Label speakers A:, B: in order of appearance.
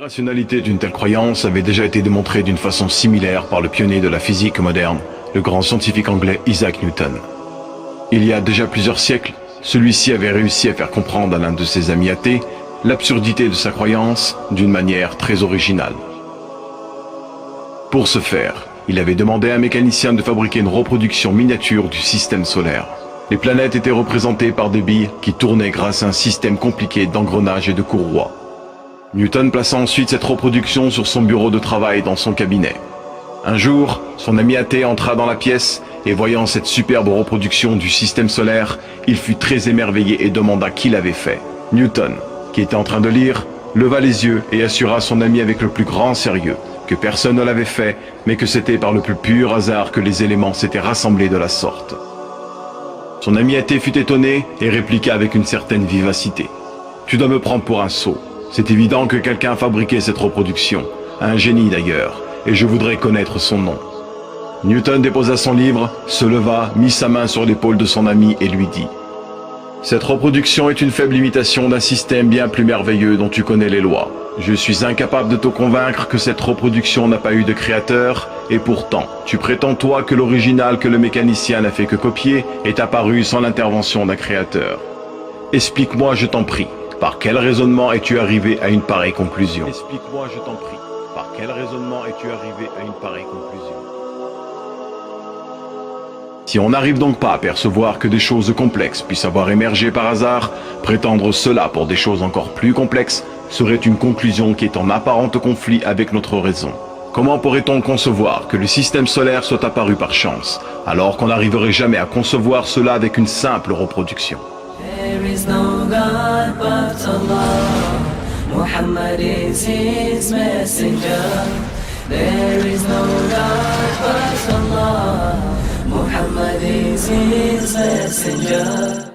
A: L'irrationalité d'une telle croyance avait déjà été démontrée d'une façon similaire par le pionnier de la physique moderne, le grand scientifique anglais Isaac Newton. Il y a déjà plusieurs siècles, celui-ci avait réussi à faire comprendre à l'un de ses amis athées l'absurdité de sa croyance d'une manière très originale. Pour ce faire, il avait demandé à un mécanicien de fabriquer une reproduction miniature du système solaire. Les planètes étaient représentées par des billes qui tournaient grâce à un système compliqué d'engrenages et de courroies. Newton plaça ensuite cette reproduction sur son bureau de travail dans son cabinet. Un jour, son ami athée entra dans la pièce et voyant cette superbe reproduction du système solaire, il fut très émerveillé et demanda qui l'avait fait. Newton, qui était en train de lire, leva les yeux et assura son ami avec le plus grand sérieux que personne ne l'avait fait, mais que c'était par le plus pur hasard que les éléments s'étaient rassemblés de la sorte. Son ami athée fut étonné et répliqua avec une certaine vivacité. « Tu dois me prendre pour un sot. C'est évident que quelqu'un a fabriqué cette reproduction, un génie d'ailleurs, et je voudrais connaître son nom. » Newton déposa son livre, se leva, mit sa main sur l'épaule de son ami et lui dit « Cette reproduction est une faible imitation d'un système bien plus merveilleux dont tu connais les lois. Je suis incapable de te convaincre que cette reproduction n'a pas eu de créateur, et pourtant, tu prétends toi que l'original que le mécanicien n'a fait que copier est apparu sans l'intervention d'un créateur. Explique-moi, je t'en prie, par quel raisonnement es-tu arrivé à une pareille conclusion? Explique-moi, je t'en prie, par quel raisonnement es-tu arrivé à une pareille conclusion? Si on n'arrive donc pas à percevoir que des choses complexes puissent avoir émergé par hasard, prétendre cela pour des choses encore plus complexes serait une conclusion qui est en apparent conflit avec notre raison. Comment pourrait-on concevoir que le système solaire soit apparu par chance, alors qu'on n'arriverait jamais à concevoir cela avec une simple reproduction?
B: There is no God but Allah. Muhammad is his messenger. There is no God but Allah. Muhammad is his messenger.